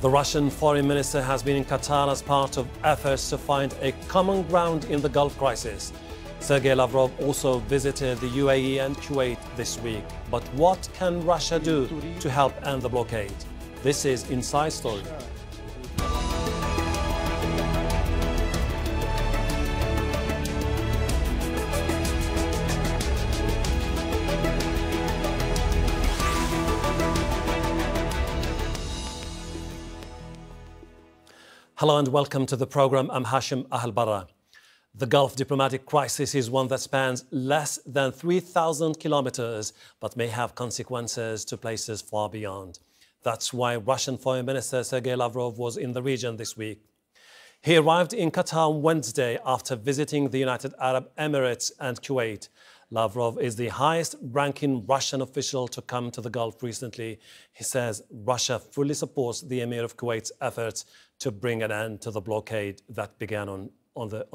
The Russian foreign minister has been in Qatar as part of efforts to find a common ground in the Gulf crisis. Sergey Lavrov also visited the UAE and Kuwait this week. But what can Russia do to help end the blockade? This is Inside Story. Hello and welcome to the program. I'm Hashem Ahelbarra. The Gulf diplomatic crisis is one that spans less than 3,000 kilometers, but may have consequences to places far beyond. That's why Russian Foreign Minister Sergey Lavrov was in the region this week. He arrived in Qatar on Wednesday after visiting the United Arab Emirates and Kuwait. Lavrov is the highest-ranking Russian official to come to the Gulf recently. He says Russia fully supports the Emir of Kuwait's efforts to bring an end to the blockade that began on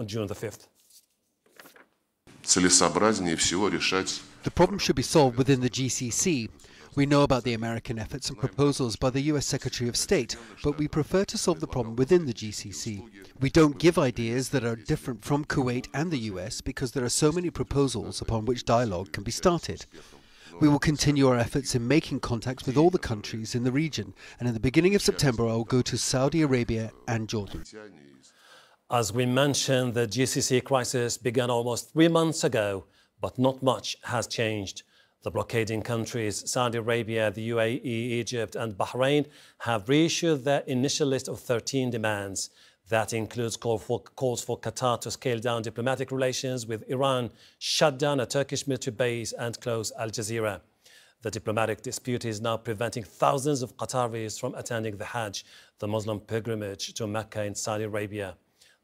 June the 5th. The problem should be solved within the GCC. We know about the American efforts and proposals by the US Secretary of State, but we prefer to solve the problem within the GCC. We don't give ideas that are different from Kuwait and the US because there are so many proposals upon which dialogue can be started. We will continue our efforts in making contacts with all the countries in the region, and in the beginning of September I will go to Saudi Arabia and Jordan. As we mentioned, the GCC crisis began almost 3 months ago, but not much has changed. The blockading countries, Saudi Arabia, the UAE, Egypt and Bahrain, have reissued their initial list of 13 demands. That includes calls for Qatar to scale down diplomatic relations with Iran, shut down a Turkish military base and close Al Jazeera. The diplomatic dispute is now preventing thousands of Qataris from attending the Hajj, the Muslim pilgrimage to Mecca in Saudi Arabia.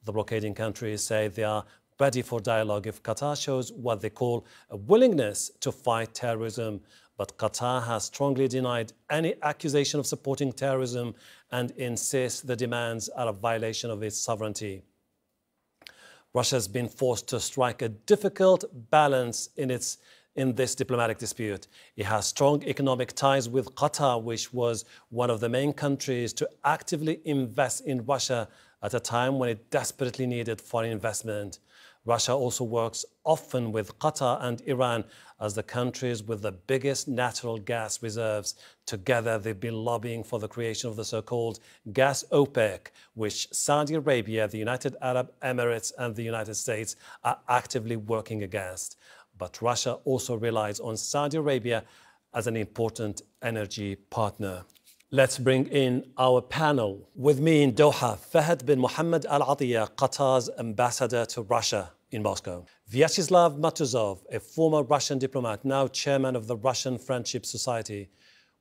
The blockading countries say they are ready for dialogue if Qatar shows what they call a willingness to fight terrorism. But Qatar has strongly denied any accusation of supporting terrorism and insists the demands are a violation of its sovereignty. Russia has been forced to strike a difficult balance in this diplomatic dispute. It has strong economic ties with Qatar, which was one of the main countries to actively invest in Russia at a time when it desperately needed foreign investment. Russia also works often with Qatar and Iran as the countries with the biggest natural gas reserves. Together, they've been lobbying for the creation of the so-called gas OPEC, which Saudi Arabia, the United Arab Emirates and the United States are actively working against. But Russia also relies on Saudi Arabia as an important energy partner. Let's bring in our panel. With me in Doha, Fahad bin Mohammed Al-Attiya, Qatar's ambassador to Russia in Moscow. Vyacheslav Matuzov, a former Russian diplomat, now chairman of the Russian Friendship Society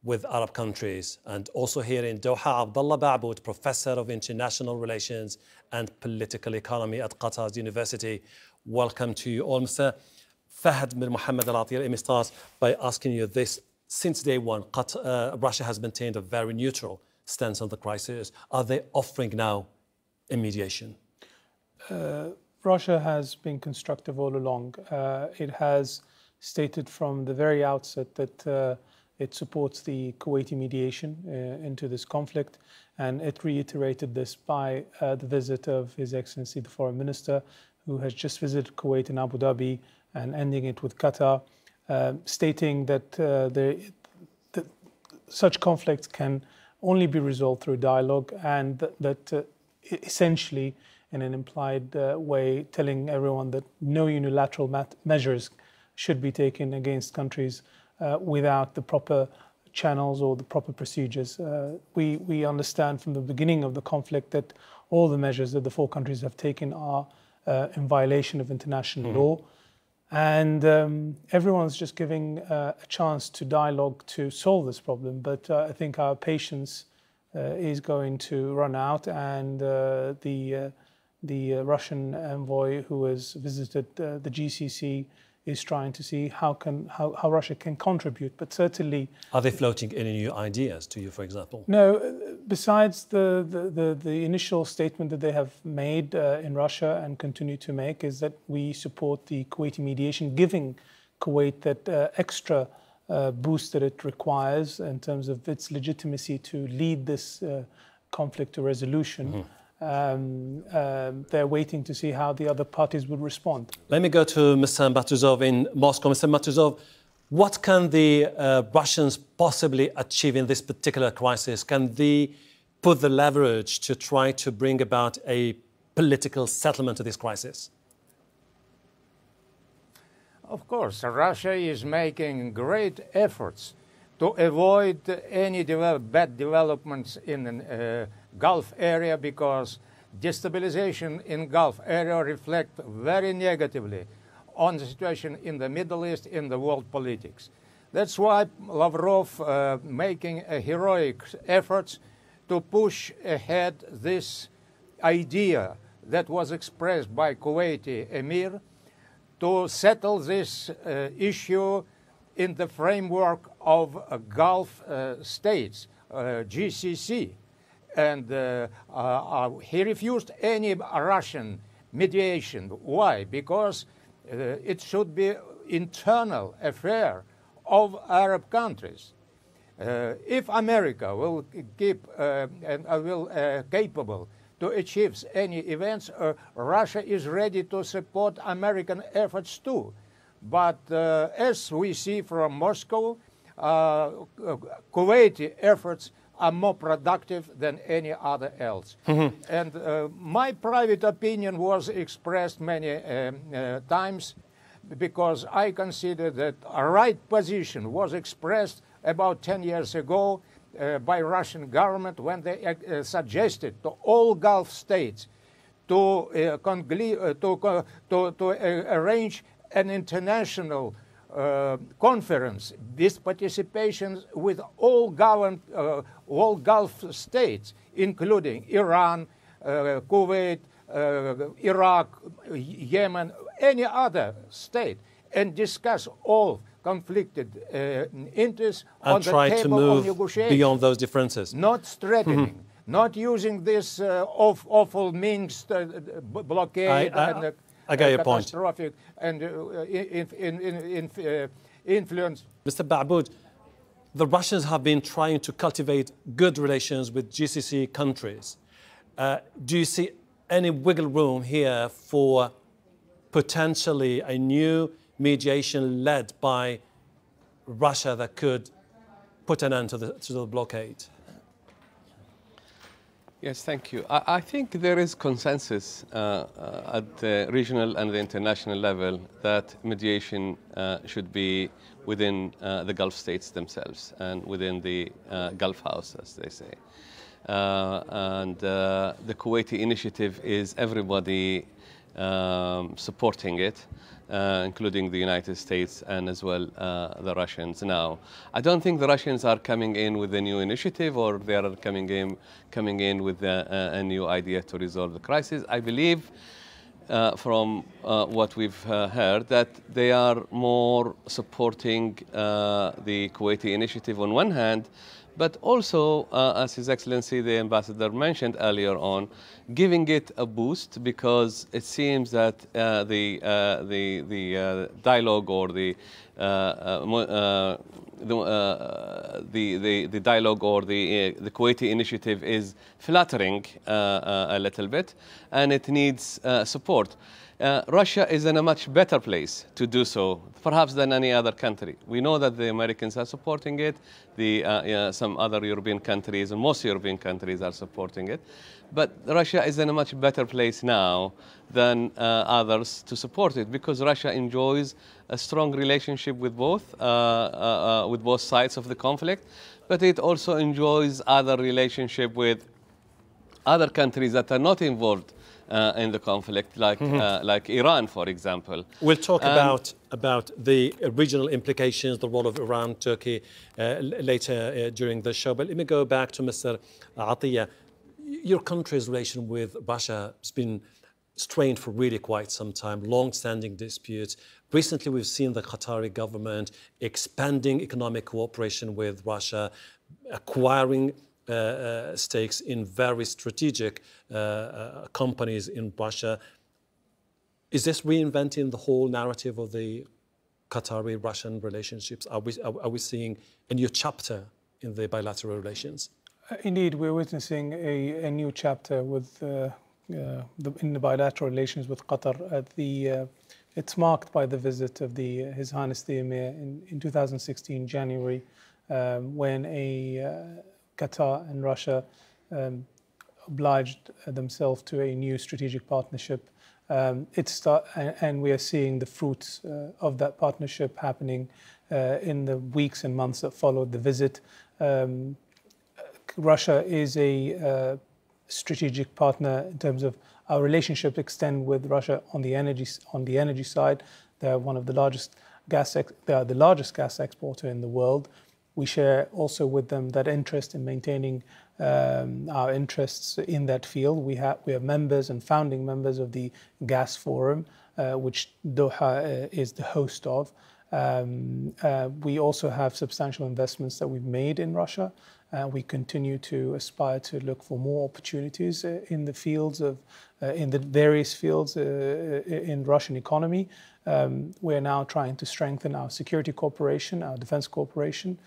with Arab countries. And also here in Doha, Abdullah Baabood, professor of international relations and political economy at Qatar's University. Welcome to you all. Mr. Fahad bin Mohammed Al-Attiya, let me start by asking you this. Since day one, Russia has maintained a very neutral stance on the crisis. Are they offering now a mediation? Russia has been constructive all along. It has stated from the very outset that it supports the Kuwaiti mediation into this conflict, and it reiterated this by the visit of His Excellency the Foreign Minister, who has just visited Kuwait and Abu Dhabi and ending it with Qatar. Stating that such conflicts can only be resolved through dialogue, and that essentially, in an implied way, telling everyone that no unilateral measures should be taken against countries without the proper channels or the proper procedures. We understand from the beginning of the conflict that all the measures that the four countries have taken are in violation of international law. And everyone's just giving a chance to dialogue to solve this problem. But I think our patience is going to run out, and the Russian envoy who has visited the GCC is trying to see how Russia can contribute. But certainly, are they floating any new ideas to you, for example? No. Besides the initial statement that they have made in Russia and continue to make, is that we support the Kuwaiti mediation, giving Kuwait that extra boost that it requires in terms of its legitimacy to lead this conflict to resolution. They're waiting to see how the other parties will respond. Let me go to Mr. Matuzov in Moscow. Mr. Matuzov, what can the Russians possibly achieve in this particular crisis? Can they put the leverage to try to bring about a political settlement to this crisis? Of course, Russia is making great efforts to avoid any bad developments in the Gulf area, because destabilization in Gulf area reflects very negatively on the situation in the Middle East, in the world politics. That's why Lavrov making a heroic efforts to push ahead this idea that was expressed by Kuwaiti Emir to settle this issue in the framework of Gulf states, GCC. And he refused any Russian mediation. Why? Because it should be internal affair of Arab countries. If America will keep and will capable to achieve any events, Russia is ready to support American efforts too. But as we see from Moscow, Kuwaiti efforts are more productive than any other else. And my private opinion was expressed many times, because I consider that a right position was expressed about 10 years ago by Russian government when they suggested to all Gulf states to arrange an international conference with participation with all Gulf states, including Iran, Kuwait, Iraq, Yemen, any other state, and discuss all conflicted interests on the table of negotiation. Beyond those differences. Not threatening, not using this awful means, blockade and I get your point. Catastrophic and influence. Mr. Baabood, the Russians have been trying to cultivate good relations with GCC countries. Do you see any wiggle room here for potentially a new mediation led by Russia that could put an end to the blockade? Yes, thank you. I think there is consensus at the regional and the international level that mediation should be within the Gulf states themselves and within the Gulf House, as they say. And the Kuwaiti initiative is everybody supporting it, including the United States and as well the Russians now. I don't think the Russians are coming in with a new initiative, or they are coming in with a new idea to resolve the crisis. I believe from what we've heard that they are more supporting the Kuwaiti initiative on one hand, but also, as His Excellency the Ambassador mentioned earlier on, giving it a boost, because it seems that the dialogue or the dialogue or the Kuwaiti initiative is fluttering a little bit, and it needs support. Russia is in a much better place to do so, perhaps than any other country. We know that the Americans are supporting it, some other European countries, and most European countries are supporting it. But Russia is in a much better place now than others to support it, because Russia enjoys a strong relationship with both sides of the conflict, but it also enjoys other relationship with other countries that are not involved in the conflict, like Iran, for example. We'll talk about the regional implications, the role of Iran, Turkey, later during the show. But let me go back to Mr. Attiya. Your country's relation with Russia has been strained for really quite some time, long-standing disputes. Recently, we've seen the Qatari government expanding economic cooperation with Russia, acquiring stakes in very strategic companies in Russia. Is this reinventing the whole narrative of the Qatari-Russian relationships? Are we seeing a new chapter in the bilateral relations? Indeed, we're witnessing a new chapter with in the bilateral relations with Qatar. It's marked by the visit of His Highness the Emir in 2016 January, when Qatar and Russia obliged themselves to a new strategic partnership. And we are seeing the fruits of that partnership happening in the weeks and months that followed the visit. Russia is a strategic partner in terms of our relationship extend with Russia on the energy side. They're one of the largest they are the largest gas exporter in the world. We share also with them that interest in maintaining our interests in that field. We are members and founding members of the Gas Forum, which Doha is the host of. We also have substantial investments that we've made in Russia. We continue to aspire to look for more opportunities in the fields in the various fields in Russian economy. We're now trying to strengthen our security cooperation, our defense cooperation.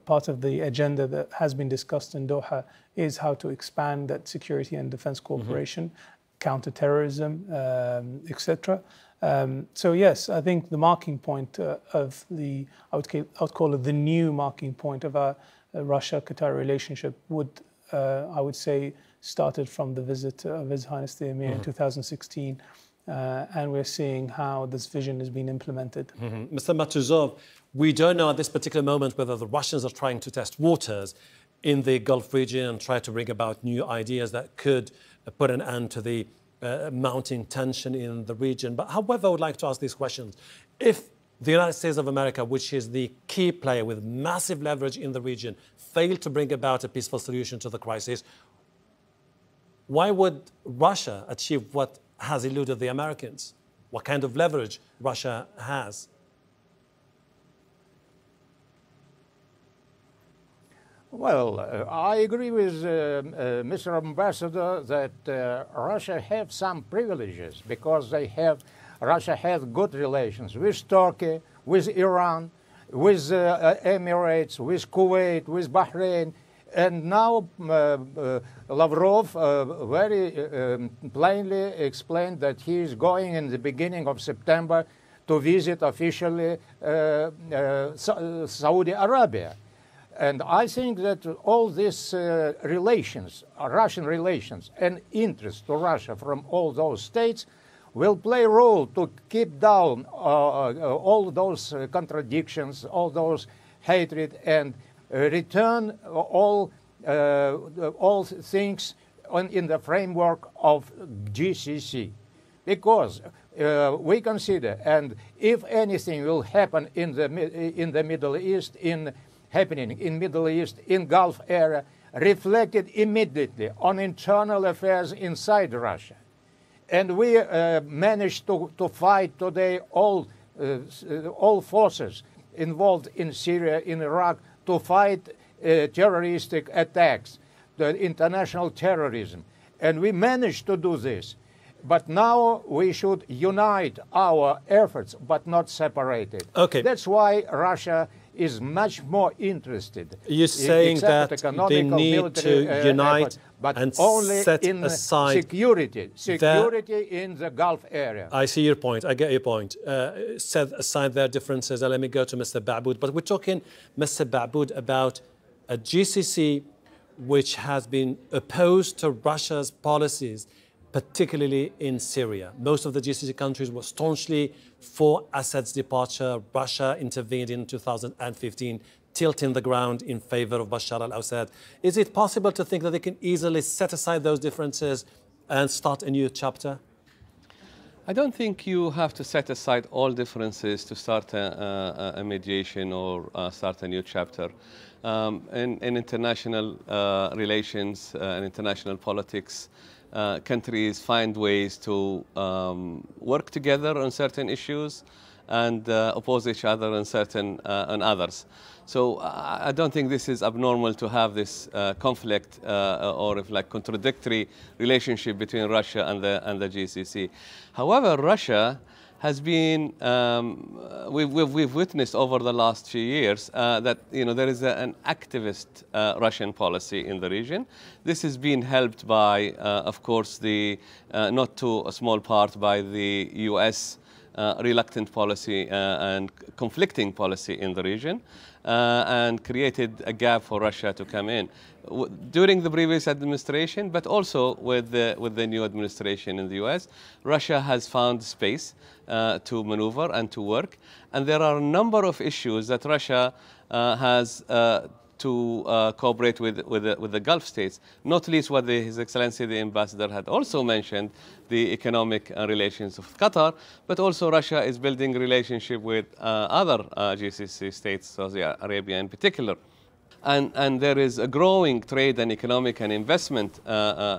Part of the agenda that has been discussed in Doha is how to expand that security and defense cooperation, counterterrorism, etc. So yes, I think the marking point of I would call it the new marking point of our Russia-Qatar relationship I would say, started from the visit of His Highness the Emir in 2016. And we're seeing how this vision has been implemented. Mr. Matuzov, we don't know at this particular moment whether the Russians are trying to test waters in the Gulf region and try to bring about new ideas that could put an end to the mounting tension in the region. But however, I would like to ask these questions. If the United States of America, which is the key player with massive leverage in the region, failed to bring about a peaceful solution to the crisis, why would Russia achieve what has eluded the Americans? What kind of leverage Russia has? Well, I agree with Mr. Ambassador that Russia have some privileges because Russia has good relations with Turkey, with Iran, with Emirates, with Kuwait, with Bahrain. And now Lavrov very plainly explained that he is going in the beginning of September to visit officially Saudi Arabia. And I think that all these relations, Russian relations, and interest to Russia from all those states will play a role to keep down all those contradictions, all those hatred, and return all things in the framework of GCC. Because we consider, and if anything will happen in the Middle East, happening in Middle East, in Gulf area, reflected immediately on internal affairs inside Russia. And we managed to fight today all forces involved in Syria, in Iraq, to fight terroristic attacks, the international terrorism. And we managed to do this. But now we should unite our efforts, but not separate it. Okay. That's why Russia is much more interested. You're saying that they need to unite but and only set in aside security in the Gulf area. I see your point. I get your point. Set aside their differences. Let me go to Mr. Baabood. But we're talking, Mr. Baabood, about a GCC which has been opposed to Russia's policies, particularly in Syria. Most of the GCC countries were staunchly for Assad's departure. Russia intervened in 2015, tilting the ground in favor of Bashar al-Assad. Is it possible to think that they can easily set aside those differences and start a new chapter? I don't think you have to set aside all differences to start a mediation or start a new chapter. In international relations and international politics, countries find ways to work together on certain issues and oppose each other on others. So I don't think this is abnormal to have this conflict or contradictory relationship between Russia and the GCC. However, Russia has been, we've witnessed over the last few years that there is an activist Russian policy in the region. This has been helped by, of course, not to a small part by the US reluctant policy and conflicting policy in the region, and created a gap for Russia to come in. During the previous administration, but also with the new administration in the US, Russia has found space to maneuver and to work. And there are a number of issues that Russia has to cooperate with the Gulf states, not least what His Excellency the Ambassador had also mentioned, the economic relations of Qatar, but also Russia is building relationship with other GCC states, Saudi Arabia in particular. And there is a growing trade and economic and investment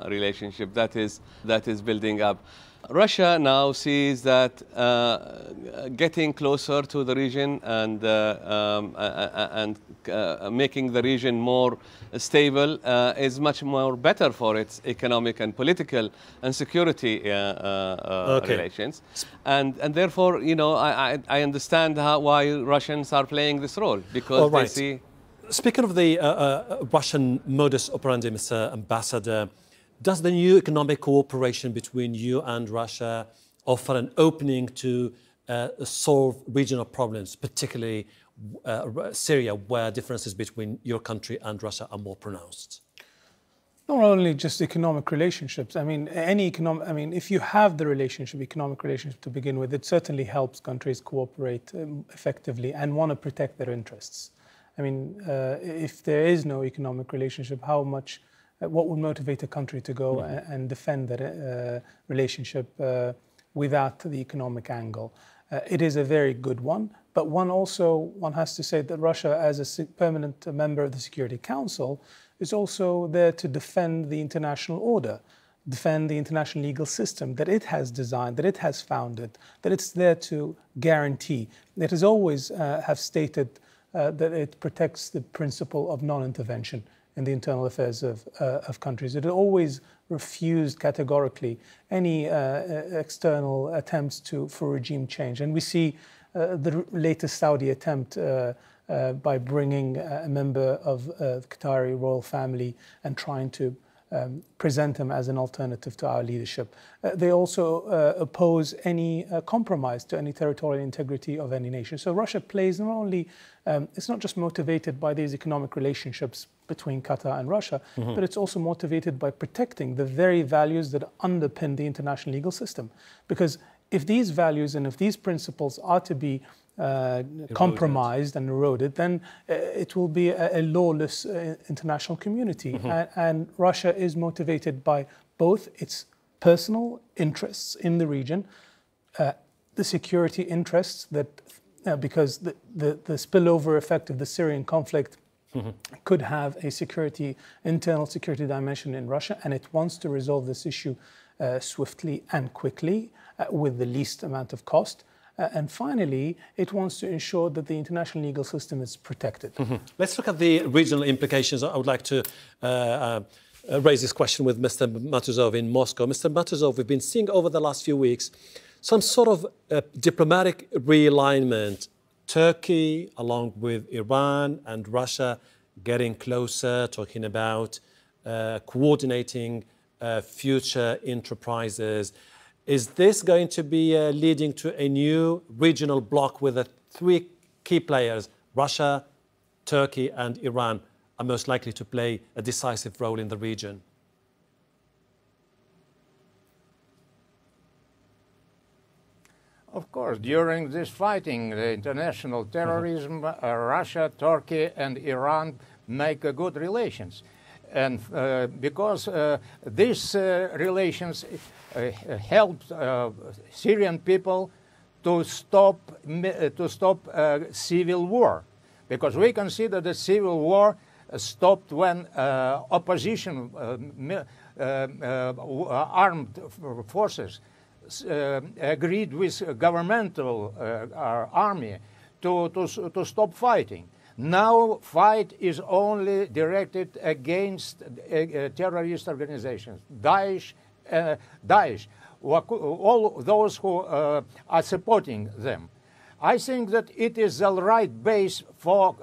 relationship that is building up. Russia now sees that getting closer to the region and making the region more stable is much more better for its economic and political and security relations. And therefore, I understand why Russians are playing this role, because they see. Speaking of the Russian modus operandi, Mr. Ambassador, does the new economic cooperation between you and Russia offer an opening to solve regional problems, particularly Syria, where differences between your country and Russia are more pronounced? Not only just economic relationships. I mean, if you have the economic relationship to begin with, it certainly helps countries cooperate effectively and want to protect their interests. I mean, if there is no economic relationship, what would motivate a country to go and defend that relationship without the economic angle? It is a very good one, but one has to say that Russia, as a permanent member of the Security Council, is also there to defend the international order, defend the international legal system that it has designed, that it has founded, that it's there to guarantee. It has always have stated that it protects the principle of non-intervention in the internal affairs of countries. It always refused categorically any external attempts for regime change. And we see the latest Saudi attempt by bringing a member of the Qatari royal family and trying to present him as an alternative to our leadership. They also oppose any compromise to any territorial integrity of any nation. So Russia plays not only, it's not just motivated by these economic relationships between Qatar and Russia, but it's also motivated by protecting the very values that underpin the international legal system. Because if these values and if these principles are to be compromised and eroded, then it will be a lawless international community. And Russia is motivated by both its personal interests in the region, the security interests that, because the spillover effect of the Syrian conflict could have a internal security dimension in Russia, and it wants to resolve this issue swiftly and quickly with the least amount of cost. And finally, it wants to ensure that the international legal system is protected. Let's look at the regional implications. I would like to raise this question with Mr. Matuzov in Moscow. Mr. Matuzov, we've been seeing over the last few weeks some sort of diplomatic realignment. Turkey, along with Iran and Russia, getting closer, talking about coordinating future enterprises. Is this going to be leading to a new regional bloc with the three key players, Russia, Turkey and Iran, are most likely to play a decisive role in the region? Of course, during this fighting, the international terrorism, Russia, Turkey and Iran make good relations. And because these relations helped Syrian people to stop civil war, because we consider the civil war stopped when opposition armed forces agreed with governmental army to stop fighting. Now fight is only directed against terrorist organizations, Daesh, all those who are supporting them. I think that it is the right base for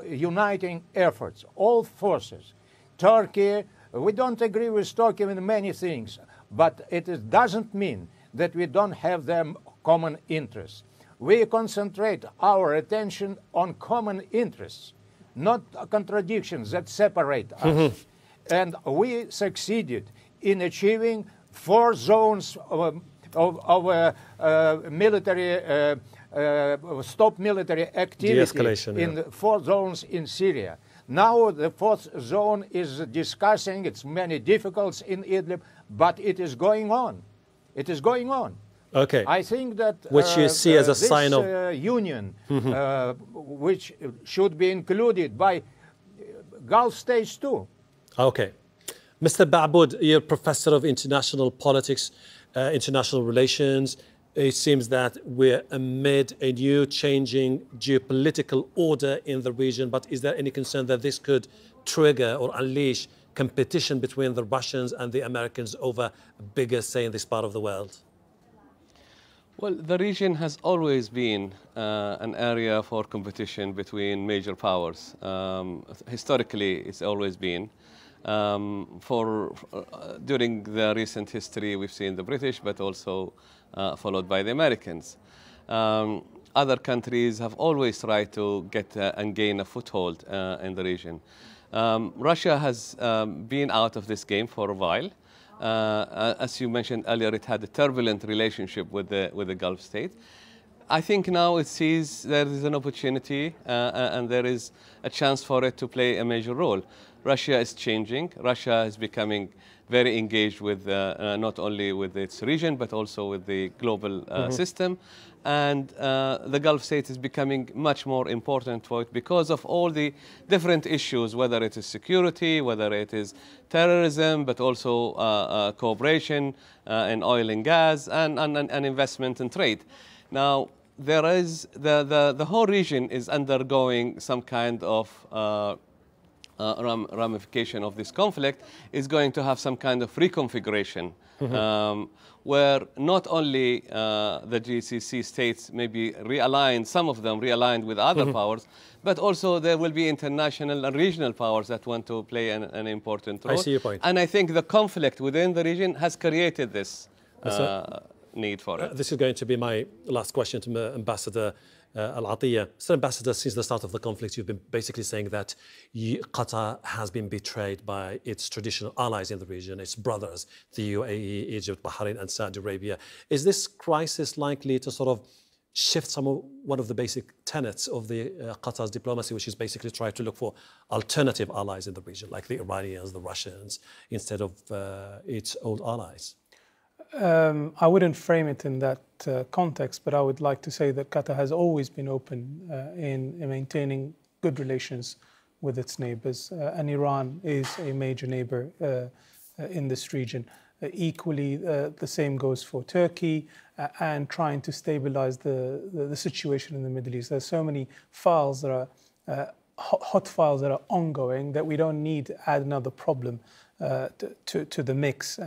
uniting efforts, all forces. Turkey, we don't agree with Turkey in many things, but it doesn't mean that we don't have them common interests. We concentrate our attention on common interests, not contradictions that separate us. And we succeeded in achieving 4 zones of military stop military activity in 4 zones in Syria. Now the 4th zone is discussing its many difficulties in Idlib, but it is going on. It is going on. Okay. I think that which you see as a sign of union, which should be included by Gulf states too. Okay. Mr. Baabood, you're professor of international politics, international relations. It seems that we're amid a new changing geopolitical order in the region, but is there any concern that this could trigger or unleash competition between the Russians and the Americans over a bigger say in this part of the world? Well, the region has always been an area for competition between major powers. Historically, it's always been. During the recent history, we've seen the British, but also followed by the Americans. Other countries have always tried to get and gain a foothold in the region. Russia has been out of this game for a while. As you mentioned earlier, it had a turbulent relationship with the Gulf state. I think now it sees there is an opportunity and there is a chance for it to play a major role. Russia is changing. Russia is becoming very engaged with not only with its region, but also with the global system. And the Gulf state is becoming much more important for it because of all the different issues, whether it is security, whether it is terrorism, but also cooperation in oil and gas and investment and trade. Now, there is the whole region is undergoing some kind of ramification of this conflict, is going to have some kind of reconfiguration where not only the GCC states maybe realigned, some of them realigned with other powers, but also there will be international and regional powers that want to play an important role. I see your point. And I think the conflict within the region has created this need for it. This is going to be my last question to Ambassador Al-Attiya. Mr. Ambassador, since the start of the conflict, you've been basically saying that Qatar has been betrayed by its traditional allies in the region, its brothers, the UAE, Egypt, Bahrain, and Saudi Arabia. Is this crisis likely to sort of shift one of the basic tenets of the Qatar's diplomacy, which is basically try to look for alternative allies in the region, like the Iranians, the Russians, instead of its old allies? I wouldn't frame it in that context, but I would like to say that Qatar has always been open in maintaining good relations with its neighbors, and Iran is a major neighbor in this region. Equally, the same goes for Turkey and trying to stabilize the situation in the Middle East. There's so many files that are hot files that are ongoing that we don't need to add another problem to the mix.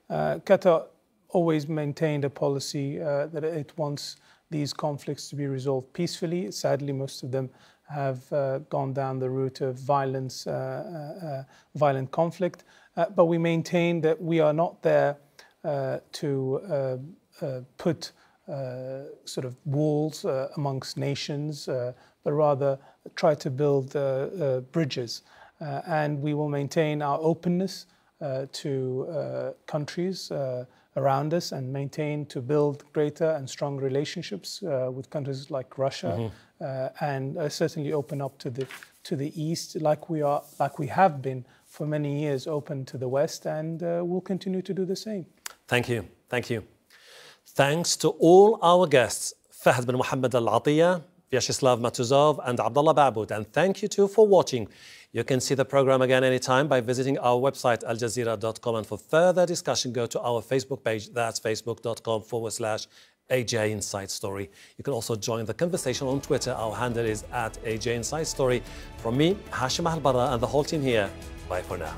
Qatar always maintained a policy that it wants these conflicts to be resolved peacefully. Sadly, most of them have gone down the route of violence, violent conflict. But we maintain that we are not there to put sort of walls amongst nations, but rather try to build bridges. And we will maintain our openness to countries around us and maintain to build greater and strong relationships with countries like Russia, and certainly open up to the east, like we have been for many years, open to the west, and we'll continue to do the same. Thank you, thank you. Thanks to all our guests, Fahad bin Mohammed Al-Attiya, Vyacheslav Matuzov, and Abdullah Baabood, and thank you too for watching. You can see the program again anytime by visiting our website, aljazeera.com. And for further discussion, go to our Facebook page. That's facebook.com/AJ Inside Story. You can also join the conversation on Twitter. Our handle is @AJ Inside Story. From me, Hashem Ahelbarra, and the whole team here, bye for now.